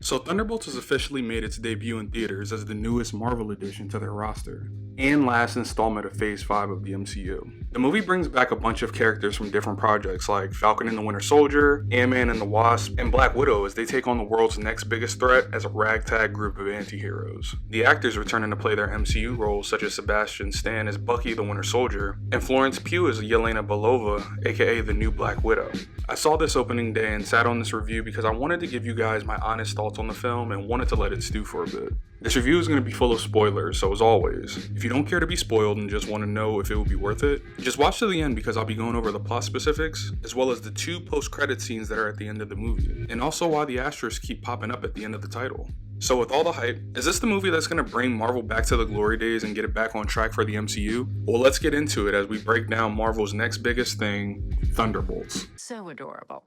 So Thunderbolts has officially made its debut in theaters as the newest Marvel addition to their roster, and last installment of Phase 5 of the MCU. The movie brings back a bunch of characters from different projects like Falcon and the Winter Soldier, Ant-Man and the Wasp, and Black Widow as they take on the world's next biggest threat as a ragtag group of anti-heroes. The actors returning to play their MCU roles such as Sebastian Stan as Bucky the Winter Soldier, and Florence Pugh as Yelena Belova, aka the new Black Widow. I saw this opening day and sat on this review because I wanted to give you guys my honest thoughts on the film and wanted to let it stew for a bit. This review is going to be full of spoilers, so as always, if you don't care to be spoiled and just want to know if it will be worth it, just watch to the end because I'll be going over the plot specifics, as well as the 2 post-credit scenes that are at the end of the movie, and also why the asterisks keep popping up at the end of the title. So with all the hype, is this the movie that's going to bring Marvel back to the glory days and get it back on track for the MCU? Well, let's get into it as we break down Marvel's next biggest thing, Thunderbolts. So adorable.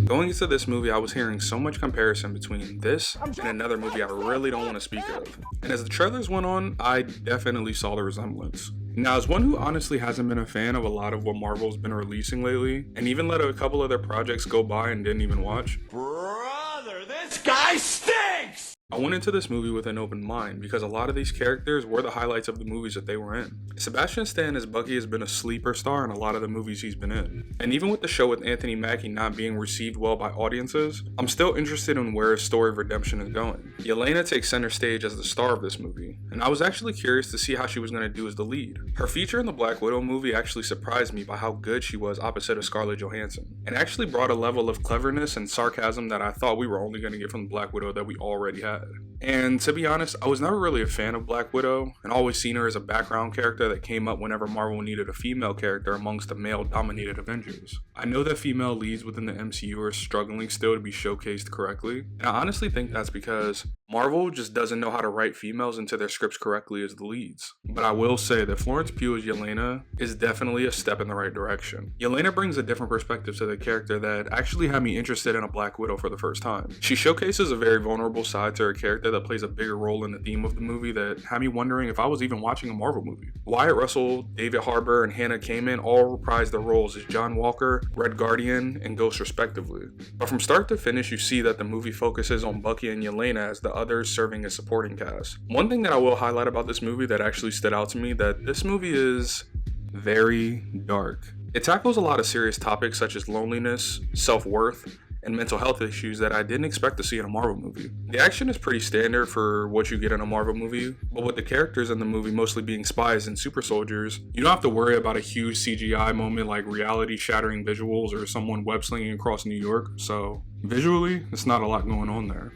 Going into this movie, I was hearing so much comparison between this and another movie I really don't want to speak of. And as the trailers went on, I definitely saw the resemblance. Now, as one who honestly hasn't been a fan of a lot of what Marvel's been releasing lately, and even let a couple of their projects go by and didn't even watch, Brother, this guy stinks! I went into this movie with an open mind because a lot of these characters were the highlights of the movies that they were in. Sebastian Stan as Bucky has been a sleeper star in a lot of the movies he's been in. And even with the show with Anthony Mackie not being received well by audiences, I'm still interested in where his story of redemption is going. Yelena takes center stage as the star of this movie, and I was actually curious to see how she was going to do as the lead. Her feature in the Black Widow movie actually surprised me by how good she was opposite of Scarlett Johansson, and actually brought a level of cleverness and sarcasm that I thought we were only going to get from the Black Widow that we already had. And to be honest, I was never really a fan of Black Widow, and always seen her as a background character that came up whenever Marvel needed a female character amongst the male-dominated Avengers. I know that female leads within the MCU are struggling still to be showcased correctly, and I honestly think that's because Marvel just doesn't know how to write females into their scripts correctly as the leads. But I will say that Florence Pugh as Yelena is definitely a step in the right direction. Yelena brings a different perspective to the character that actually had me interested in a Black Widow for the first time. She showcases a very vulnerable side to her character that plays a bigger role in the theme of the movie that had me wondering if I was even watching a Marvel movie. Wyatt Russell, David Harbour, and Hannah Kamen all reprised their roles as John Walker, Red Guardian, and Ghost respectively. But from start to finish, you see that the movie focuses on Bucky and Yelena as the others serving as supporting cast. One thing that I will highlight about this movie that actually stood out to me, that this movie is very dark. It tackles a lot of serious topics such as loneliness, self-worth, and mental health issues that I didn't expect to see in a Marvel movie. The action is pretty standard for what you get in a Marvel movie, but with the characters in the movie mostly being spies and super soldiers, you don't have to worry about a huge CGI moment like reality-shattering visuals or someone web-slinging across New York, so visually, it's not a lot going on there.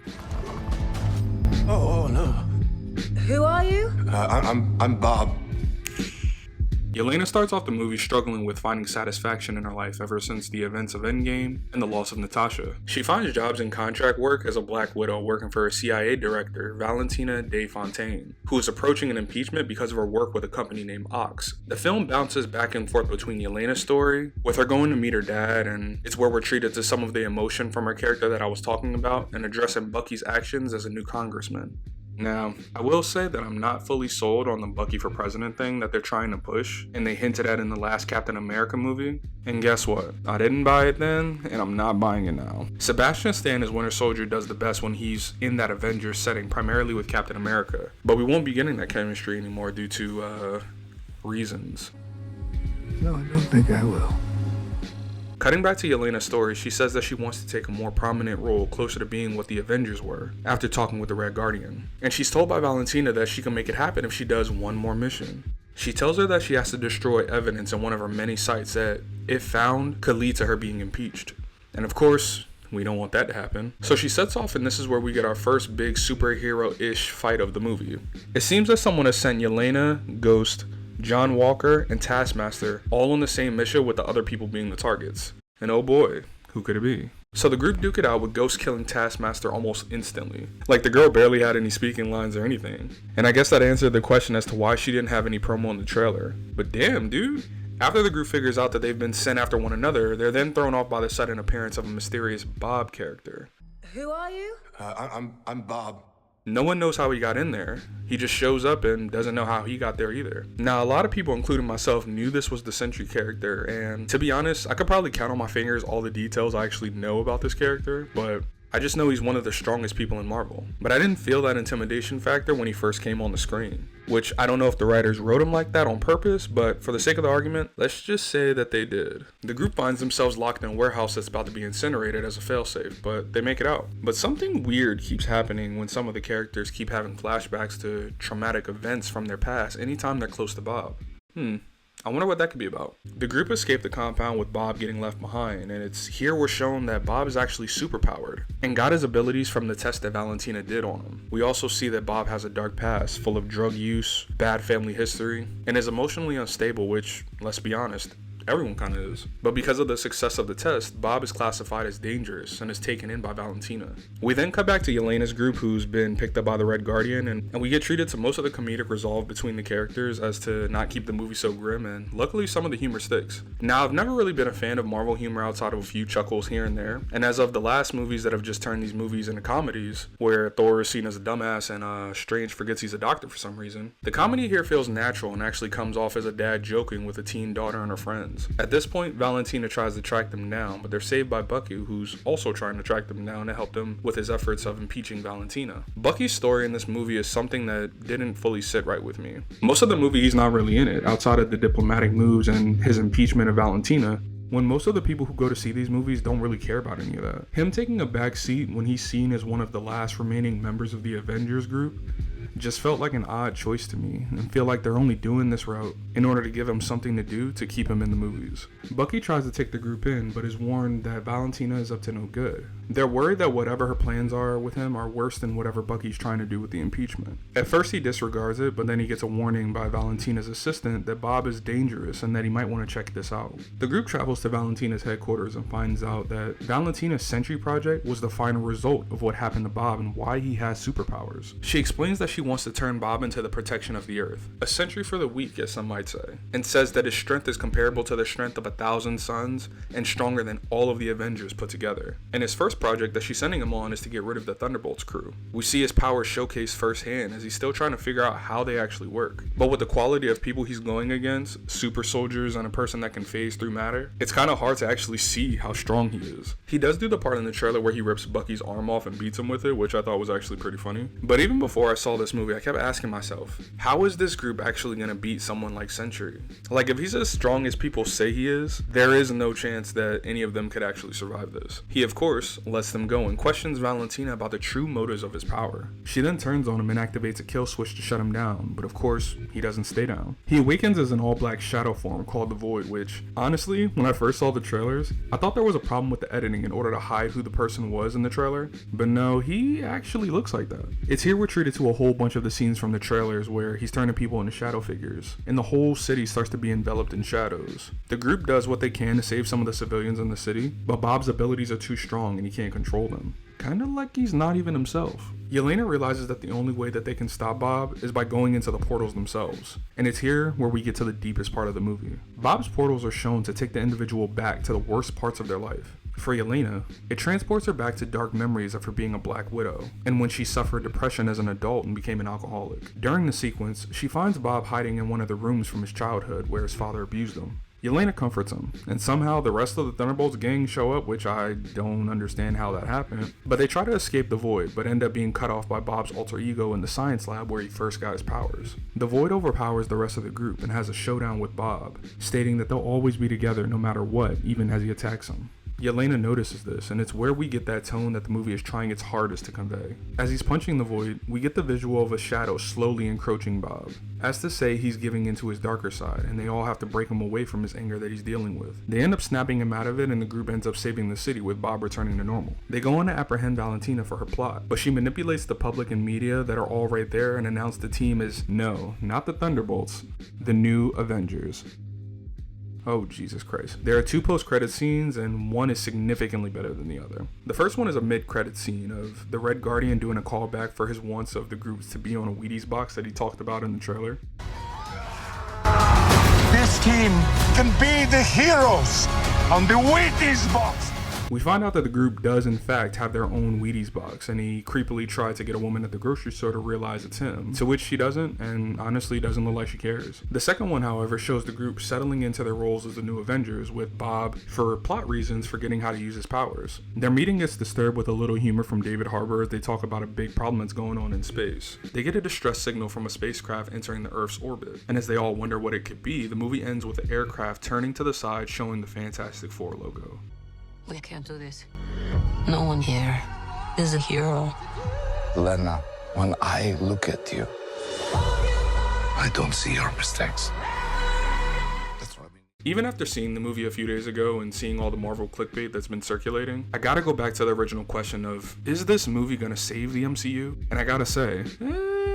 Oh, no. Who are you? I'm Bob. Yelena starts off the movie struggling with finding satisfaction in her life ever since the events of Endgame and the loss of Natasha. She finds jobs in contract work as a Black Widow working for a CIA director, Valentina De Fontaine, who is approaching an impeachment because of her work with a company named Ox. The film bounces back and forth between Yelena's story, with her going to meet her dad, and it's where we're treated to some of the emotion from her character that I was talking about, and addressing Bucky's actions as a new congressman. Now, I will say that I'm not fully sold on the Bucky for President thing that they're trying to push, and they hinted at in the last Captain America movie. And guess what? I didn't buy it then, and I'm not buying it now. Sebastian Stan as Winter Soldier does the best when he's in that Avengers setting, primarily with Captain America. But we won't be getting that chemistry anymore due to, reasons. No, I don't think I will. Cutting back to Yelena's story, she says that she wants to take a more prominent role closer to being what the Avengers were, after talking with the Red Guardian. And she's told by Valentina that she can make it happen if she does one more mission. She tells her that she has to destroy evidence in one of her many sites that, if found, could lead to her being impeached. And of course, we don't want that to happen. So she sets off, and this is where we get our first big superhero-ish fight of the movie. It seems that someone has sent Yelena, Ghost, John Walker, and Taskmaster all on the same mission, with the other people being the targets. And oh boy, who could it be? So the group duke it out with Ghost killing Taskmaster almost instantly. Like the girl barely had any speaking lines or anything. And I guess that answered the question as to why she didn't have any promo in the trailer. But damn, dude. After the group figures out that they've been sent after one another, they're then thrown off by the sudden appearance of a mysterious Bob character. Who are you? I'm Bob. No one knows how he got in there. He just shows up and doesn't know how he got there either. Now, a lot of people, including myself, knew this was the Sentry character, and to be honest, I could probably count on my fingers all the details I actually know about this character, but I just know he's one of the strongest people in Marvel. But I didn't feel that intimidation factor when he first came on the screen, which I don't know if the writers wrote him like that on purpose, but for the sake of the argument, let's just say that they did. The group finds themselves locked in a warehouse that's about to be incinerated as a failsafe, but they make it out. But something weird keeps happening when some of the characters keep having flashbacks to traumatic events from their past anytime they're close to Bob. I wonder what that could be about. The group escaped the compound with Bob getting left behind, and it's here we're shown that Bob is actually superpowered and got his abilities from the test that Valentina did on him. We also see that Bob has a dark past full of drug use, bad family history, and is emotionally unstable, which, let's be honest, everyone kind of is. But because of the success of the test, Bob is classified as dangerous and is taken in by Valentina. We then cut back to Yelena's group, who's been picked up by the Red Guardian, and we get treated to most of the comedic resolve between the characters as to not keep the movie so grim, and luckily some of the humor sticks. Now, I've never really been a fan of Marvel humor outside of a few chuckles here and there, and as of the last movies that have just turned these movies into comedies, where Thor is seen as a dumbass and Strange forgets he's a doctor for some reason, the comedy here feels natural and actually comes off as a dad joking with a teen daughter and her friends. At this point, Valentina tries to track them down, but they're saved by Bucky, who's also trying to track them down to help them with his efforts of impeaching Valentina. Bucky's story in this movie is something that didn't fully sit right with me. Most of the movie, he's not really in it, outside of the diplomatic moves and his impeachment of Valentina, when most of the people who go to see these movies don't really care about any of that. Him taking a back seat when he's seen as one of the last remaining members of the Avengers group just felt like an odd choice to me, and feel like they're only doing this route in order to give him something to do to keep him in the movies. Bucky tries to take the group in, but is warned that Valentina is up to no good. They're worried that whatever her plans are with him are worse than whatever Bucky's trying to do with the impeachment. At first he disregards it, but then he gets a warning by Valentina's assistant that Bob is dangerous and that he might want to check this out. The group travels to Valentina's headquarters and finds out that Valentina's Sentry project was the final result of what happened to Bob and why he has superpowers. She explains that she wants to turn Bob into the protection of the earth, a sentry for the weak, as some might say, and says that his strength is comparable to the strength of 1,000 suns and stronger than all of the Avengers put together. And his first project that she's sending him on is to get rid of the Thunderbolts crew. We see his powers showcased firsthand as he's still trying to figure out how they actually work. But with the quality of people he's going against, super soldiers and a person that can phase through matter, it's kind of hard to actually see how strong he is. He does do the part in the trailer where he rips Bucky's arm off and beats him with it, which I thought was actually pretty funny. But even before I saw this movie, I kept asking myself, how is this group actually going to beat someone like Sentry? Like, if he's as strong as people say he is, there is no chance that any of them could actually survive this. He, of course, lets them go and questions Valentina about the true motives of his power. She then turns on him and activates a kill switch to shut him down, but of course, he doesn't stay down. He awakens as an all-black shadow form called the Void, which, honestly, when I first saw the trailers, I thought there was a problem with the editing in order to hide who the person was in the trailer, but no, he actually looks like that. It's here we're treated to a whole bunch of the scenes from the trailers where he's turning people into shadow figures, and the whole city starts to be enveloped in shadows. The group does what they can to save some of the civilians in the city, but Bob's abilities are too strong and he can't control them. Kinda like he's not even himself. Yelena realizes that the only way that they can stop Bob is by going into the portals themselves, and it's here where we get to the deepest part of the movie. Bob's portals are shown to take the individual back to the worst parts of their life. For Yelena, it transports her back to dark memories of her being a Black Widow, and when she suffered depression as an adult and became an alcoholic. During the sequence, she finds Bob hiding in one of the rooms from his childhood where his father abused him. Yelena comforts him, and somehow the rest of the Thunderbolts gang show up, which I don't understand how that happened, but they try to escape the Void, but end up being cut off by Bob's alter ego in the science lab where he first got his powers. The Void overpowers the rest of the group and has a showdown with Bob, stating that they'll always be together no matter what, even as he attacks him. Yelena notices this, and it's where we get that tone that the movie is trying its hardest to convey. As he's punching the Void, we get the visual of a shadow slowly encroaching Bob, as to say he's giving into his darker side, and they all have to break him away from his anger that he's dealing with. They end up snapping him out of it, and the group ends up saving the city with Bob returning to normal. They go on to apprehend Valentina for her plot, but she manipulates the public and media that are all right there and announce the team is, no, not the Thunderbolts, the new Avengers. Oh, Jesus Christ. There are two post-credit scenes, and one is significantly better than the other. The first one is a mid-credit scene of the Red Guardian doing a callback for his wants of the groups to be on a Wheaties box that he talked about in the trailer. This team can be the heroes on the Wheaties box. We find out that the group does in fact have their own Wheaties box, and he creepily tried to get a woman at the grocery store to realize it's him, to which she doesn't, and honestly doesn't look like she cares. The second one, however, shows the group settling into their roles as the new Avengers, with Bob, for plot reasons, forgetting how to use his powers. Their meeting gets disturbed with a little humor from David Harbour as they talk about a big problem that's going on in space. They get a distress signal from a spacecraft entering the Earth's orbit, and as they all wonder what it could be, the movie ends with the aircraft turning to the side, showing the Fantastic Four logo. We can't do this. No one here is a hero. Yelena, when I look at you, I don't see your mistakes. That's what I mean. Even after seeing the movie a few days ago and seeing all the Marvel clickbait that's been circulating, I gotta go back to the original question of, is this movie gonna save the MCU? And I gotta say,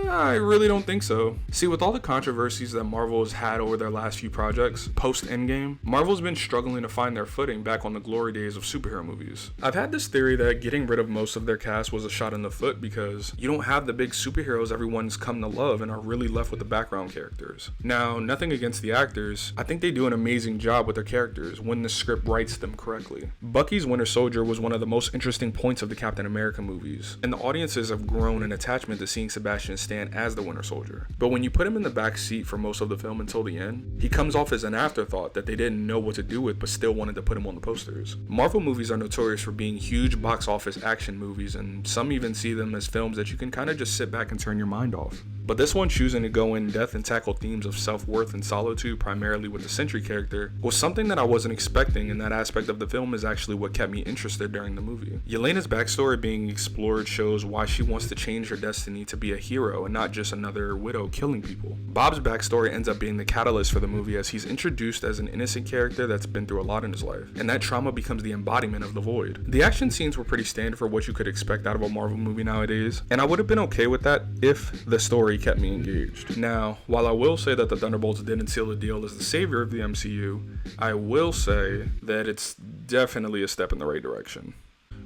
I really don't think so. See, with all the controversies that Marvel has had over their last few projects, post-Endgame, Marvel's been struggling to find their footing back on the glory days of superhero movies. I've had this theory that getting rid of most of their cast was a shot in the foot because you don't have the big superheroes everyone's come to love and are really left with the background characters. Now, nothing against the actors, I think they do an amazing job with their characters when the script writes them correctly. Bucky's Winter Soldier was one of the most interesting points of the Captain America movies, and the audiences have grown an attachment to seeing Sebastian Stan as the Winter Soldier. But when you put him in the back seat for most of the film until the end, he comes off as an afterthought that they didn't know what to do with but still wanted to put him on the posters. Marvel movies are notorious for being huge box office action movies, and some even see them as films that you can kind of just sit back and turn your mind off. But this one choosing to go in depth and tackle themes of self-worth and solitude, primarily with the Sentry character, was something that I wasn't expecting, and that aspect of the film is actually what kept me interested during the movie. Yelena's backstory being explored shows why she wants to change her destiny to be a hero and not just another widow killing people. Bob's backstory ends up being the catalyst for the movie as he's introduced as an innocent character that's been through a lot in his life, and that trauma becomes the embodiment of the void. The action scenes were pretty standard for what you could expect out of a Marvel movie nowadays, and I would have been okay with that if the story kept me engaged. Now, while I will say that the Thunderbolts didn't seal the deal as the savior of the MCU, I will say that it's definitely a step in the right direction.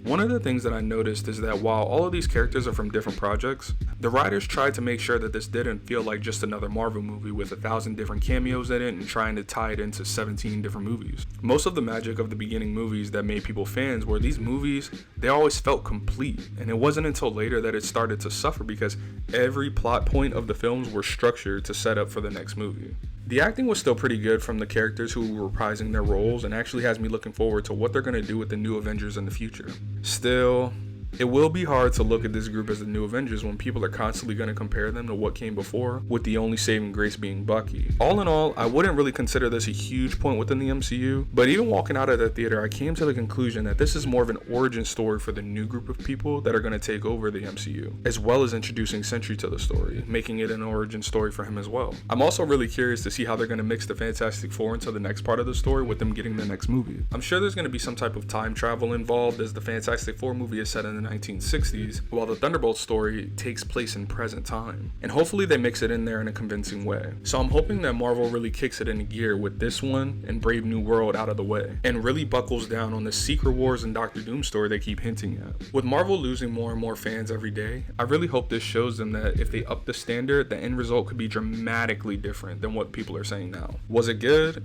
One of the things that I noticed is that while all of these characters are from different projects, the writers tried to make sure that this didn't feel like just another Marvel movie with 1,000 different cameos in it and trying to tie it into 17 different movies. Most of the magic of the beginning movies that made people fans were these movies, they always felt complete, and it wasn't until later that it started to suffer because every plot point of the films were structured to set up for the next movie. The acting was still pretty good from the characters who were reprising their roles and actually has me looking forward to what they're going to do with the new Avengers in the future. Still, it will be hard to look at this group as the new Avengers when people are constantly going to compare them to what came before, with the only saving grace being Bucky. All in all, I wouldn't really consider this a huge point within the MCU, but even walking out of the theater, I came to the conclusion that this is more of an origin story for the new group of people that are going to take over the MCU, as well as introducing Sentry to the story, making it an origin story for him as well. I'm also really curious to see how they're going to mix the Fantastic Four into the next part of the story with them getting the next movie. I'm sure there's going to be some type of time travel involved, as the Fantastic Four movie is set in the 1960s, while the Thunderbolts story takes place in present time. And hopefully they mix it in there in a convincing way. So I'm hoping that Marvel really kicks it into gear with this one and Brave New World out of the way, and really buckles down on the Secret Wars and Doctor Doom story they keep hinting at. With Marvel losing more and more fans every day, I really hope this shows them that if they up the standard, the end result could be dramatically different than what people are saying now. Was it good?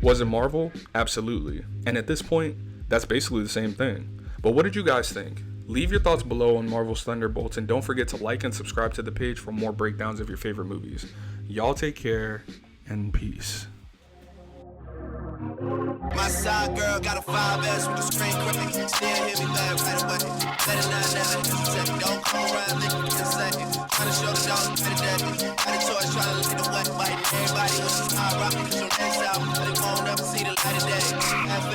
Was it Marvel? Absolutely. And at this point, that's basically the same thing. But what did you guys think? Leave your thoughts below on Marvel's Thunderbolts, and don't forget to like and subscribe to the page for more breakdowns of your favorite movies. Y'all take care, and peace. My side girl got a 5S with a screen crack. Still hear me laugh right away. Let it not never hesitate. Don't come around looking insane. Trying to show the dog better day. Got a choice trying to lick the wet bite. Everybody was just high rocking cause your next album. They won't ever see the light of day.